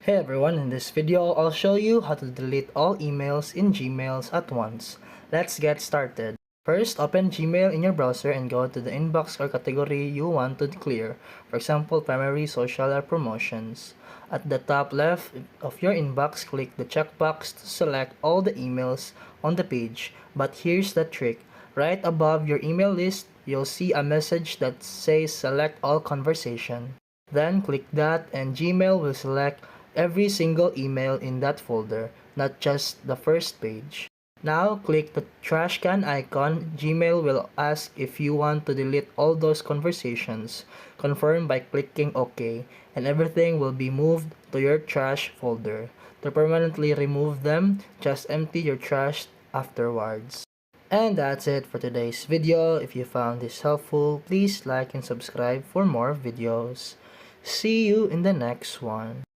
Hey everyone, in this video, I'll show you how to delete all emails in Gmail at once. Let's get started. First, open Gmail in your browser and go to the inbox or category you want to clear. For example, primary, social, or promotions. At the top left of your inbox, click the checkbox to select all the emails on the page. But here's the trick. Right above your email list, you'll see a message that says select all conversation. Then click that and Gmail will select every single email in that folder, not just the first page. Now click the trash can icon. Gmail will ask if you want to delete all those conversations. Confirm by clicking OK, and everything will be moved to your trash folder. To permanently remove them, just empty your trash afterwards. And that's it for today's video. If you found this helpful, please like and subscribe for more videos. See you in the next one.